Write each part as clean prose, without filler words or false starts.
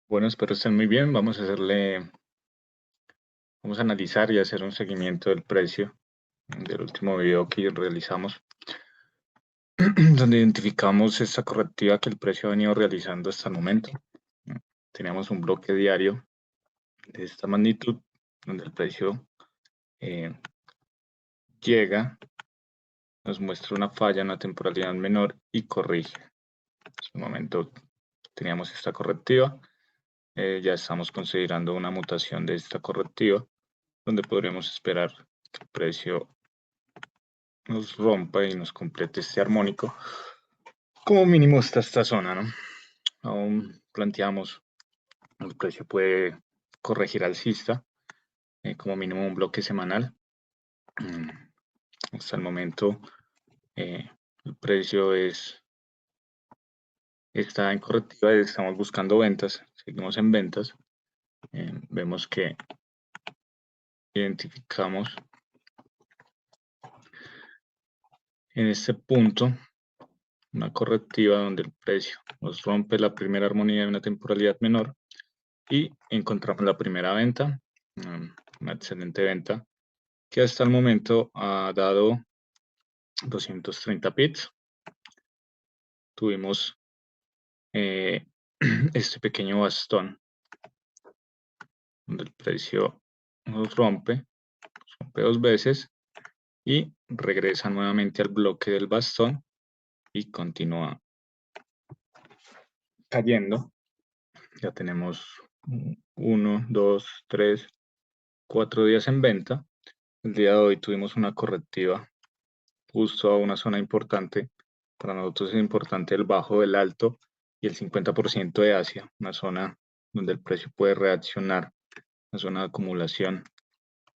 Bueno, espero estén muy bien. Vamos a analizar y hacer un seguimiento del precio del último video que realizamos, donde identificamos esta correctiva que el precio ha venido realizando hasta el momento. Teníamos un bloque diario de esta magnitud, donde el precio eh, llega, nos muestra una falla en la temporalidad menor y corrige. En este momento teníamos esta correctiva. Ya estamos considerando una mutación de esta correctiva, donde podríamos esperar que el precio nos rompa y nos complete este armónico. Como mínimo está esta zona, ¿no? Aún planteamos, el precio puede corregir alcista, como mínimo un bloque semanal. Hasta el momento el precio está en correctiva y estamos buscando ventas, seguimos en ventas. Vemos que identificamos en este punto una correctiva donde el precio nos rompe la primera armonía de una temporalidad menor y encontramos la primera venta, una excelente venta que hasta el momento ha dado 230 pips. Tuvimos este pequeño bastón donde el precio nos rompe dos veces y regresa nuevamente al bloque del bastón y continúa cayendo. Ya tenemos 1, 2, 3, 4 días en venta. El día de hoy tuvimos una correctiva justo a una zona importante. Para nosotros es importante el bajo, del alto y el 50% de Asia, una zona donde el precio puede reaccionar, una zona de acumulación.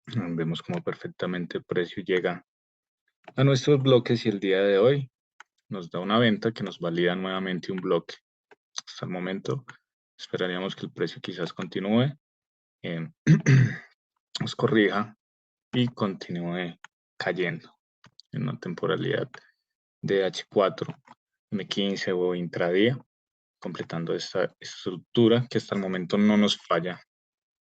Vemos como perfectamente el precio llega a nuestros bloques y el día de hoy nos da una venta que nos valida nuevamente un bloque. Hasta el momento esperaríamos que el precio quizás continúe, nos corrija y continúe cayendo en una temporalidad de H4, M15 o intradía, completando esta estructura que hasta el momento no nos falla.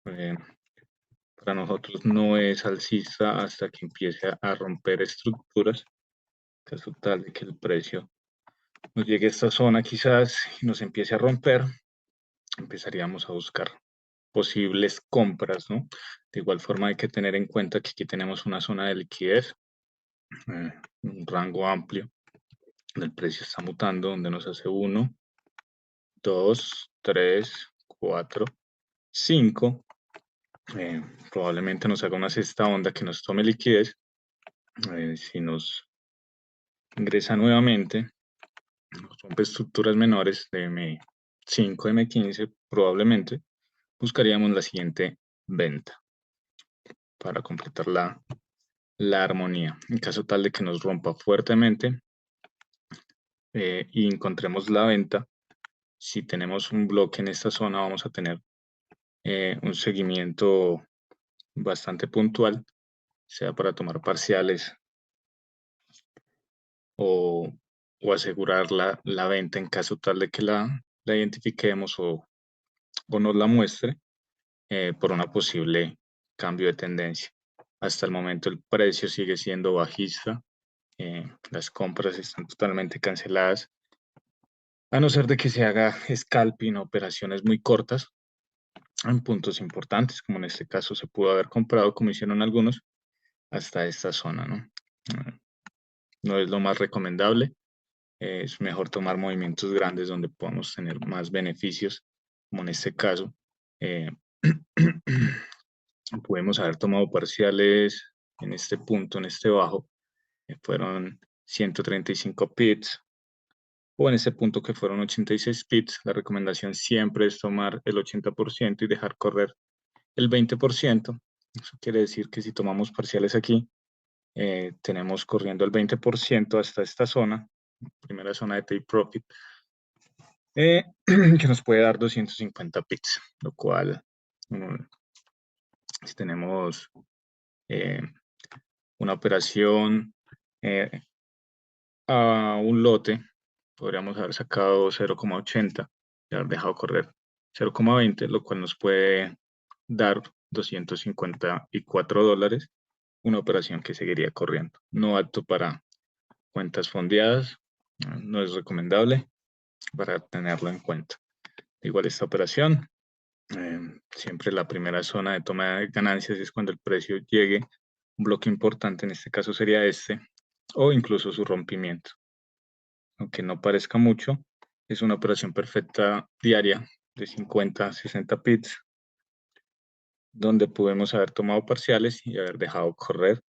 Para nosotros no es alcista hasta que empiece a romper estructuras, caso tal de que el precio nos llegue a esta zona quizás y nos empiece a romper, empezaríamos a buscar posibles compras, ¿no? De igual forma hay que tener en cuenta que aquí tenemos una zona de liquidez, un rango amplio, donde el precio está mutando, donde nos hace 1, 2, 3, 4, 5. Probablemente nos haga una sexta onda que nos tome liquidez. Si nos ingresa nuevamente, nos rompe estructuras menores de M5, M15, probablemente buscaríamos la siguiente venta para completar la armonía. En caso tal de que nos rompa fuertemente y encontremos la venta, si tenemos un bloque en esta zona, vamos a tener un seguimiento bastante puntual, sea para tomar parciales o, asegurar la venta en caso tal de que la identifiquemos o nos la muestre por una posible cambio de tendencia. Hasta el momento el precio sigue siendo bajista, las compras están totalmente canceladas, a no ser de que se haga scalping, operaciones muy cortas en puntos importantes, como en este caso se pudo haber comprado, como hicieron algunos, hasta esta zona, ¿no? No es lo más recomendable, es mejor tomar movimientos grandes donde podamos tener más beneficios, como en este caso. Eh, Podemos haber tomado parciales en este punto, en este bajo, fueron 135 pips, o en este punto que fueron 86 pips. La recomendación siempre es tomar el 80% y dejar correr el 20%. Eso quiere decir que si tomamos parciales aquí, tenemos corriendo el 20% hasta esta zona, primera zona de take profit, que nos puede dar 250 pips, lo cual, si tenemos una operación a un lote podríamos haber sacado 0,80 y haber dejado correr 0,20, lo cual nos puede dar $254, una operación que seguiría corriendo. No apto para cuentas fondeadas, no es recomendable para tenerlo en cuenta. Igual esta operación, siempre la primera zona de toma de ganancias es cuando el precio llegue, un bloque importante en este caso sería este, o incluso su rompimiento. Aunque no parezca mucho, es una operación perfecta diaria de 50 a 60 pips, donde podemos haber tomado parciales y haber dejado correr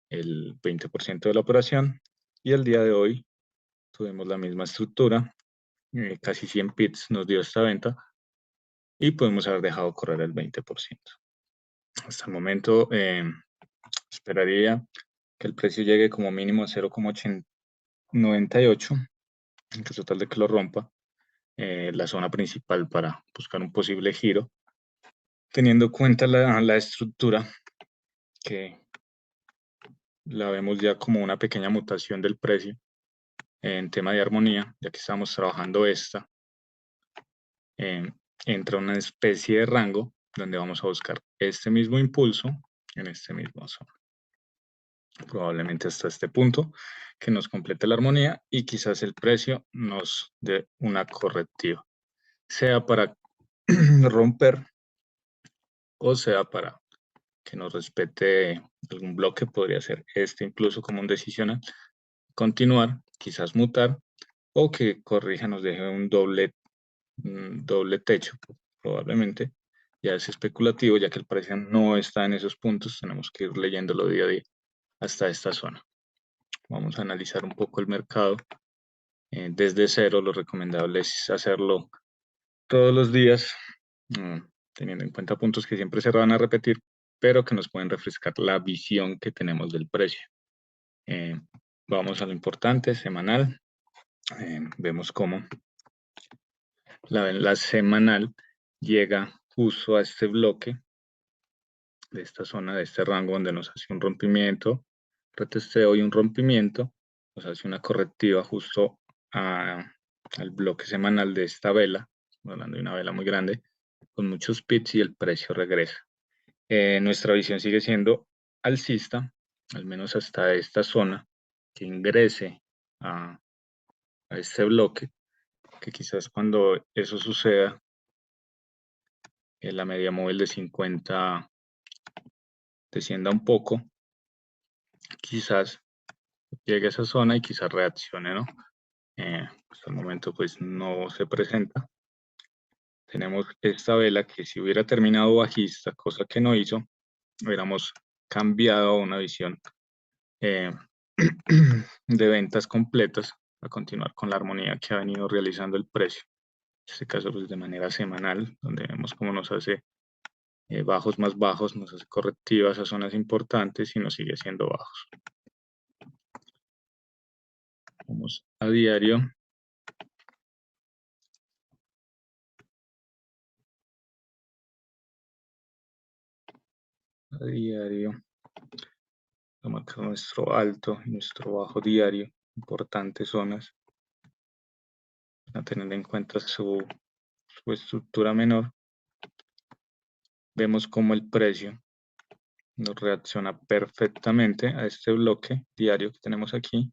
el 20% de la operación. Y el día de hoy tuvimos la misma estructura, casi 100 pips nos dio esta venta y podemos haber dejado correr el 20%. Hasta el momento esperaría que el precio llegue como mínimo a 0,98, en caso tal de que lo rompa, la zona principal para buscar un posible giro, teniendo en cuenta la estructura que la vemos ya como una pequeña mutación del precio en tema de armonía, ya que estamos trabajando esta, entra una especie de rango donde vamos a buscar este mismo impulso en este mismo zona. Probablemente hasta este punto que nos complete la armonía y quizás el precio nos dé una correctiva, sea para romper o sea para que nos respete algún bloque, podría ser este incluso como un decisional, continuar, quizás mutar, o que corrija, nos deje un doble techo, probablemente. Ya es especulativo, ya que el precio no está en esos puntos, tenemos que ir leyéndolo día a día hasta esta zona. Vamos a analizar un poco el mercado desde cero. Lo recomendable es hacerlo todos los días, teniendo en cuenta puntos que siempre se van a repetir, pero que nos pueden refrescar la visión que tenemos del precio. Vamos a lo importante, semanal. Vemos cómo la semanal llega justo a este bloque de esta zona, de este rango donde nos hace un rompimiento, retesteo y un rompimiento, nos hace una correctiva justo al bloque semanal de esta vela, hablando de una vela muy grande, con muchos pips y el precio regresa. Nuestra visión sigue siendo alcista, al menos hasta esta zona, que ingrese a este bloque, que quizás cuando eso suceda, la media móvil de 50 descienda un poco, quizás llegue a esa zona y quizás reaccione, ¿no? Hasta el momento pues no se presenta. Tenemos esta vela que si hubiera terminado bajista, cosa que no hizo, hubiéramos cambiado a una visión de ventas completas a continuar con la armonía que ha venido realizando el precio. En este caso pues de manera semanal, donde vemos cómo nos hace bajos más bajos, nos hace correctivas a zonas importantes y nos sigue siendo bajos. Vamos a diario. A diario. Vamos a marcar nuestro alto y nuestro bajo diario, importantes zonas, a tener en cuenta su estructura menor. Vemos cómo el precio nos reacciona perfectamente a este bloque diario que tenemos aquí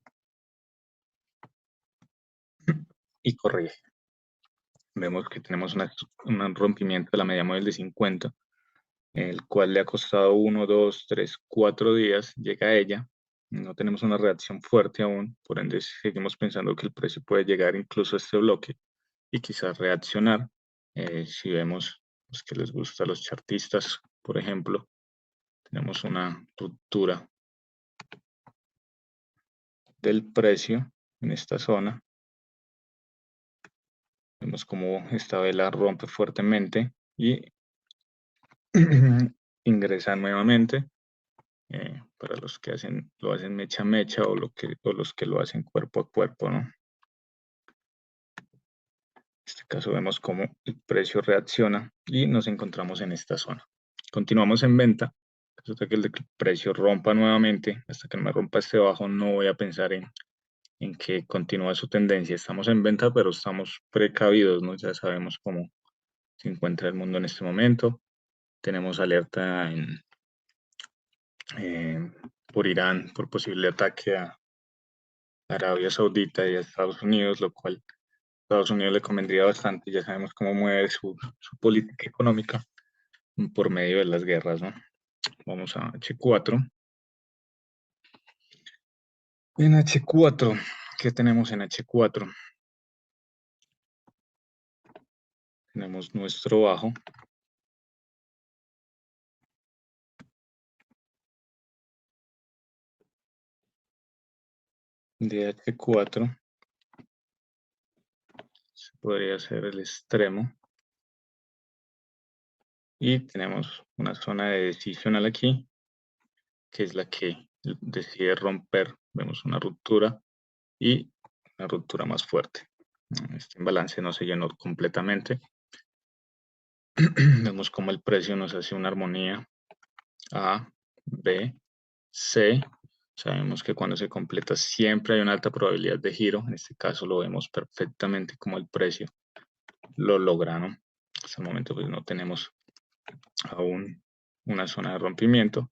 y corrige. Vemos que tenemos un rompimiento de la media móvil de 50, el cual le ha costado 1, 2, 3, 4 días, llega a ella. No tenemos una reacción fuerte aún, por ende seguimos pensando que el precio puede llegar incluso a este bloque y quizás reaccionar. Si vemos los que les gusta a los chartistas, por ejemplo, tenemos una ruptura del precio en esta zona. Vemos cómo esta vela rompe fuertemente y ingresa nuevamente. Para los que lo hacen mecha a mecha o los que lo hacen cuerpo a cuerpo, ¿no? En este caso vemos cómo el precio reacciona y nos encontramos en esta zona. Continuamos en venta. Hasta que el precio rompa nuevamente, hasta que no me rompa este bajo, no voy a pensar en que continúa su tendencia. Estamos en venta, pero estamos precavidos, ¿no? Ya sabemos cómo se encuentra el mundo en este momento. Tenemos alerta por Irán, por posible ataque a Arabia Saudita y a Estados Unidos, lo cual a Estados Unidos le convendría bastante. Ya sabemos cómo mueve su política económica por medio de las guerras, ¿no? Vamos a H4. En H4, ¿qué tenemos en H4? Tenemos nuestro bajo. De H4. Se podría ser el extremo. Y tenemos una zona de decisional aquí, que es la que decide romper. Vemos una ruptura y una ruptura más fuerte. Este imbalance no se llenó completamente. Vemos como el precio nos hace una armonía A, B, C. Sabemos que cuando se completa siempre hay una alta probabilidad de giro. En este caso lo vemos perfectamente como el precio lo logra, ¿no? Hasta el momento pues no tenemos aún una zona de rompimiento.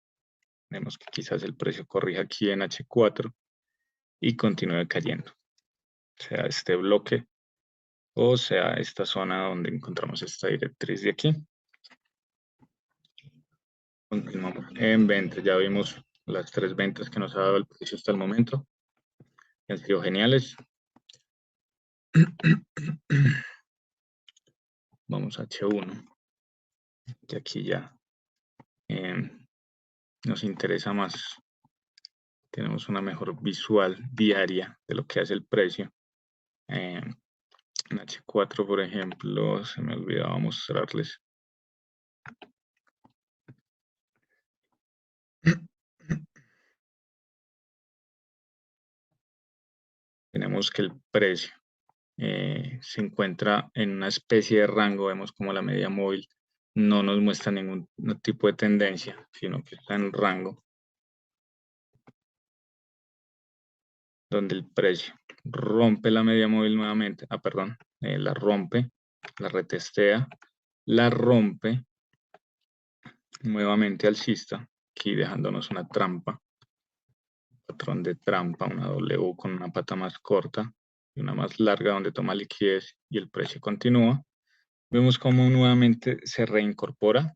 Vemos que quizás el precio corrija aquí en H4 y continúe cayendo. Sea este bloque o sea esta zona donde encontramos esta directriz de aquí. Continuamos en venta. Ya vimos las 3 ventas que nos ha dado el precio hasta el momento. Han sido geniales. Vamos a H1. Y aquí ya nos interesa más. Tenemos una mejor visual diaria de lo que hace el precio. En H4, por ejemplo, se me olvidaba mostrarles. Tenemos que el precio se encuentra en una especie de rango. Vemos como la media móvil no nos muestra ningún tipo de tendencia, sino que está en rango donde el precio rompe la media móvil nuevamente, la rompe, la retestea, la rompe nuevamente alcista, aquí dejándonos una trampa, patrón de trampa, una W con una pata más corta y una más larga donde toma liquidez y el precio continúa. Vemos cómo nuevamente se reincorpora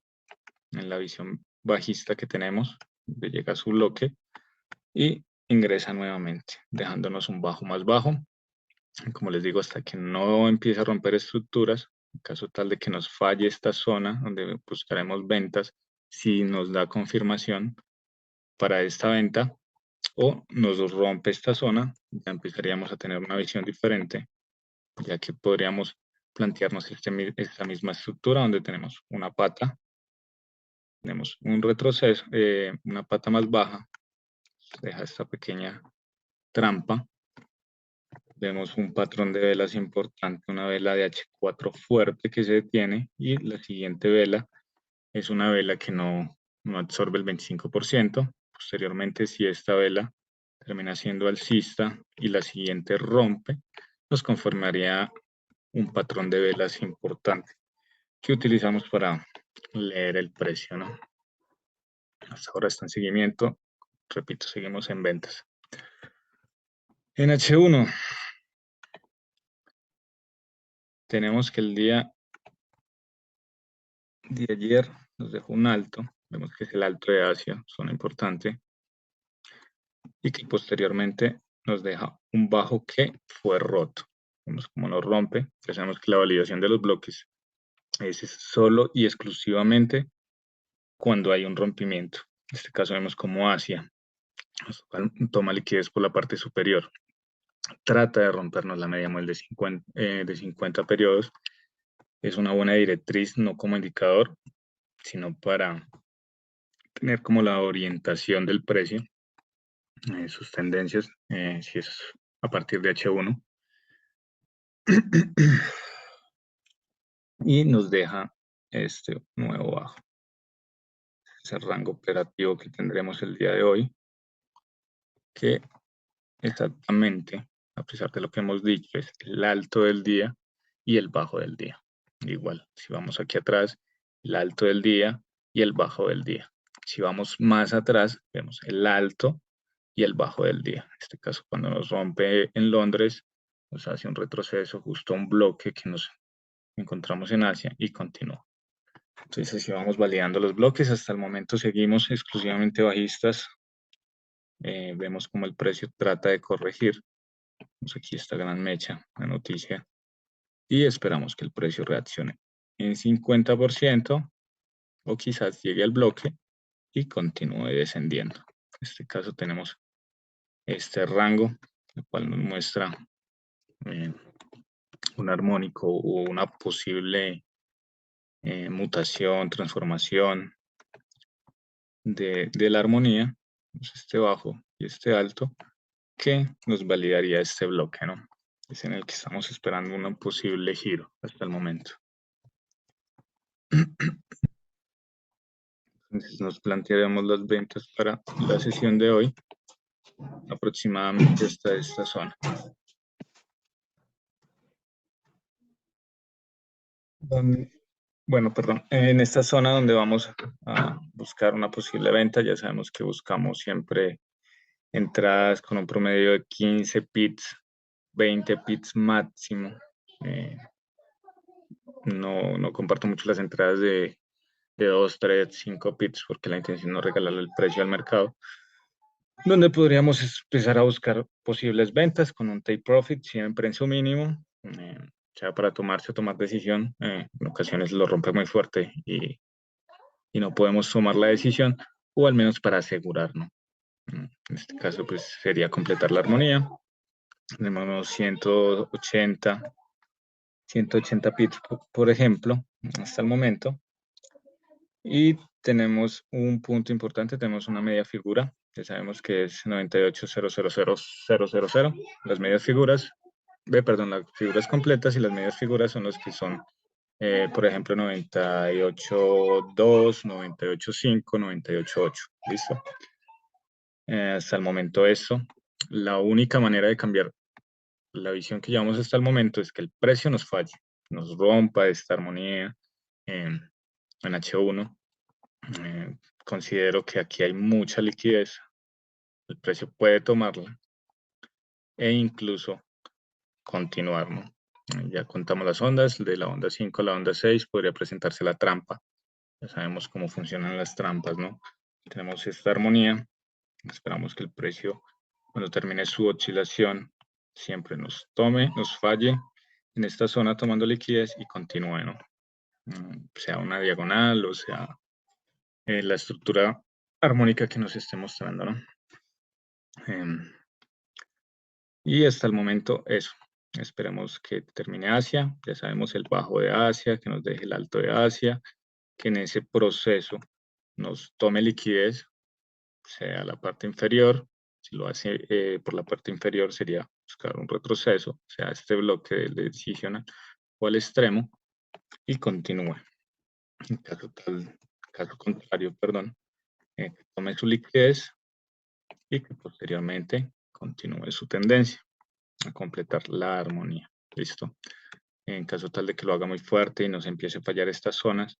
en la visión bajista que tenemos, llega a su bloque y ingresa nuevamente, dejándonos un bajo más bajo. Como les digo, hasta que no empiece a romper estructuras, en caso tal de que nos falle esta zona donde buscaremos ventas, si nos da confirmación para esta venta o nos rompe esta zona, ya empezaríamos a tener una visión diferente, ya que podríamos plantearnos esta misma estructura donde tenemos una pata, tenemos un retroceso, una pata más baja, deja esta pequeña trampa. Vemos un patrón de velas importante, una vela de H4 fuerte que se detiene y la siguiente vela es una vela que no absorbe el 25%. Posteriormente, si esta vela termina siendo alcista y la siguiente rompe, nos conformaría un patrón de velas importante que utilizamos para leer el precio, ¿no? Hasta ahora está en seguimiento. Repito, seguimos en ventas. En H1 tenemos que el día de ayer nos dejó un alto, vemos que es el alto de Asia, zona importante, y que posteriormente nos deja un bajo que fue roto. Vemos cómo nos rompe, ya sabemos que la validación de los bloques es solo y exclusivamente cuando hay un rompimiento. En este caso vemos como Asia toma liquidez por la parte superior, trata de rompernos la media móvil de 50 periodos. Es una buena directriz, no como indicador, sino para tener como la orientación del precio, sus tendencias, si es a partir de H1. Y nos deja este nuevo bajo. Ese rango operativo que tendremos el día de hoy, que exactamente a pesar de lo que hemos dicho, es el alto del día y el bajo del día. Igual, si vamos aquí atrás, el alto del día y el bajo del día. Si vamos más atrás, vemos el alto y el bajo del día. En este caso, cuando nos rompe en Londres, nos hace un retroceso justo a un bloque que nos encontramos en Asia y continúa. Entonces, si vamos validando los bloques, hasta el momento seguimos exclusivamente bajistas. Vemos como el precio trata de corregir. Vemos aquí esta gran mecha, la noticia, y esperamos que el precio reaccione en 50% o quizás llegue al bloque y continúe descendiendo. En este caso tenemos este rango, el cual nos muestra un armónico o una posible mutación, transformación de la armonía, este bajo y este alto, que nos validaría este bloque, ¿no? Es en el que estamos esperando un posible giro hasta el momento. Entonces nos plantearemos las ventas para la sesión de hoy, aproximadamente hasta esta zona. Bueno, perdón, en esta zona donde vamos a buscar una posible venta, ya sabemos que buscamos siempre entradas con un promedio de 15 pips, 20 pips máximo. No comparto mucho las entradas de 2, 3, 5 pips porque la intención no es regalarle el precio al mercado. Donde podríamos empezar a buscar posibles ventas con un take profit siempre en su mínimo, sea para tomarse o tomar decisión. En ocasiones lo rompe muy fuerte y no podemos tomar la decisión, o al menos para asegurarnos. En este caso, pues sería completar la armonía. Tenemos 180 pips, por ejemplo, hasta el momento. Y tenemos un punto importante, tenemos una media figura, que sabemos que es 98,000,000. Las medias figuras, las figuras completas y las medias figuras son los que son, por ejemplo, 98,2, 98,5, 98,8. ¿Listo? Hasta el momento eso. La única manera de cambiar la visión que llevamos hasta el momento es que el precio nos falle, nos rompa esta armonía en H1. Considero que aquí hay mucha liquidez, el precio puede tomarla e incluso continuar, ¿no? Ya contamos las ondas, de la onda 5 a la onda 6 podría presentarse la trampa. Ya sabemos cómo funcionan las trampas, ¿no? Tenemos esta armonía, esperamos que el precio, cuando termine su oscilación, siempre nos tome, nos falle en esta zona tomando liquidez y continúe, ¿no? Sea una diagonal o sea la estructura armónica que nos esté mostrando, ¿no? Y hasta el momento eso. Esperemos que termine Asia. Ya sabemos el bajo de Asia, que nos deje el alto de Asia, que en ese proceso nos tome liquidez, sea la parte inferior. Si lo hace por la parte inferior sería buscar un retroceso, sea este bloque del decisional o al extremo, y continúe. En caso contrario, perdón, que tome su liquidez y que posteriormente continúe su tendencia a completar la armonía. ¿Listo? En caso tal de que lo haga muy fuerte y nos empiece a fallar estas zonas,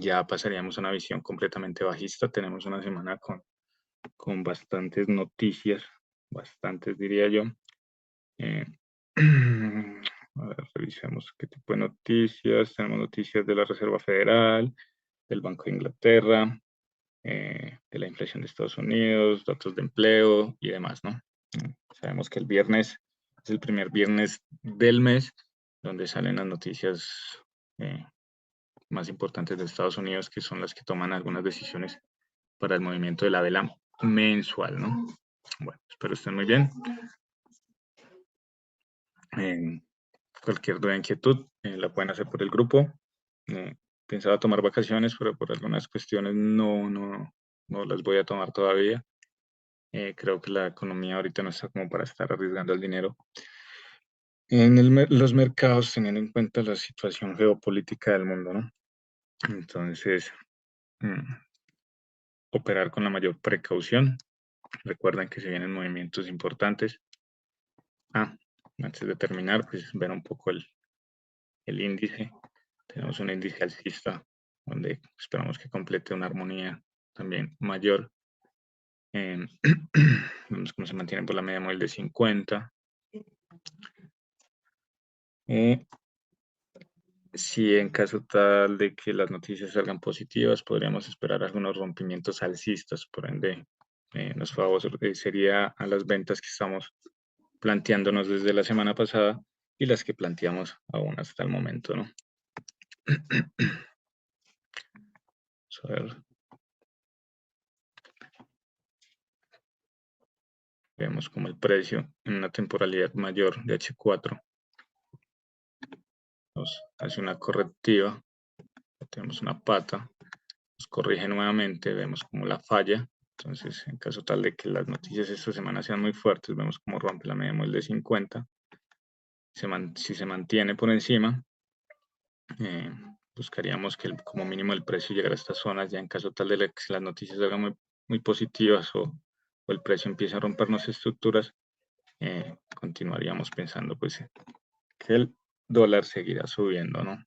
ya pasaríamos a una visión completamente bajista. Tenemos una semana con bastantes noticias, bastantes diría yo. A ver, revisemos qué tipo de noticias. Tenemos noticias de la Reserva Federal, del Banco de Inglaterra, de la inflación de Estados Unidos, datos de empleo y demás, ¿no? Sabemos que el viernes es el primer viernes del mes donde salen las noticias más importantes de Estados Unidos, que son las que toman algunas decisiones para el movimiento de la vela mensual, ¿no? Bueno, espero estén muy bien. Cualquier duda, inquietud, la pueden hacer por el grupo. Pensaba tomar vacaciones, pero por algunas cuestiones no las voy a tomar todavía. Creo que la economía ahorita no está como para estar arriesgando el dinero en los mercados, teniendo en cuenta la situación geopolítica del mundo, ¿no? Entonces, operar con la mayor precaución. Recuerden que se vienen movimientos importantes. Antes de terminar, pues ver un poco el índice. Tenemos un índice alcista donde esperamos que complete una armonía también mayor. Vemos cómo se mantiene por la media móvil de 50. Si en caso tal de que las noticias salgan positivas, podríamos esperar algunos rompimientos alcistas, por ende, nos favorecería a las ventas que estamos planteándonos desde la semana pasada y las que planteamos aún hasta el momento, ¿no? Vamos a ver. Vemos como el precio en una temporalidad mayor de H4 nos hace una correctiva, tenemos una pata, nos corrige nuevamente, vemos como la falla. Entonces, en caso tal de que las noticias esta semana sean muy fuertes, vemos como rompe la media móvil de 50. Si se mantiene por encima, buscaríamos que como mínimo el precio llegara a estas zonas. Ya en caso tal de que las noticias salgan muy positivas o el precio empiece a rompernos estructuras, continuaríamos pensando pues que el dólar seguirá subiendo, ¿no?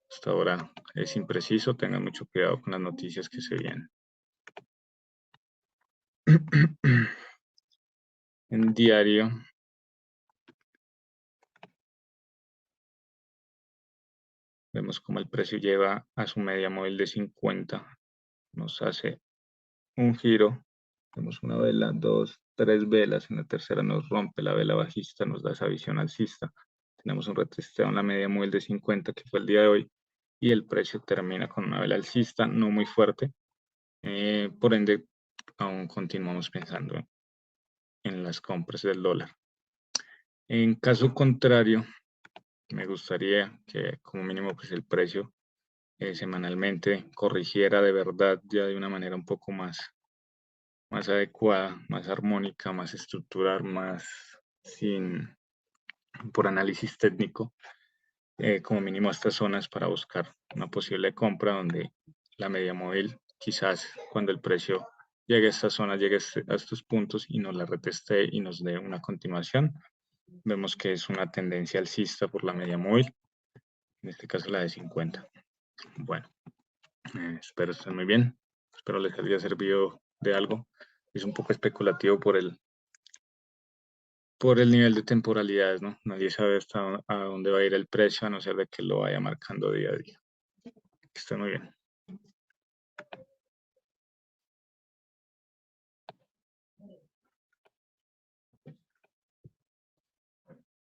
Hasta ahora es impreciso, tengan mucho cuidado con las noticias que se vienen. En diario vemos como el precio lleva a su media móvil de 50, nos hace un giro, vemos una vela, dos, tres velas, en la tercera nos rompe la vela bajista, nos da esa visión alcista, tenemos un retesteo en la media móvil de 50 que fue el día de hoy y el precio termina con una vela alcista no muy fuerte, por ende aún continuamos pensando en las compras del dólar. En caso contrario, me gustaría que como mínimo pues el precio semanalmente corrigiera de verdad ya de una manera un poco más adecuada, más armónica, más estructural, más por análisis técnico, como mínimo a estas zonas para buscar una posible compra donde la media móvil quizás cuando el precio llegue a esta zona, llegue a estos puntos y nos la reteste y nos dé una continuación. Vemos que es una tendencia alcista por la media móvil, en este caso la de 50. Bueno, espero estén muy bien, espero les haya servido de algo. Es un poco especulativo por el nivel de temporalidades, ¿no? Nadie sabe hasta a dónde va a ir el precio a no ser de que lo vaya marcando día a día. Que esté muy bien.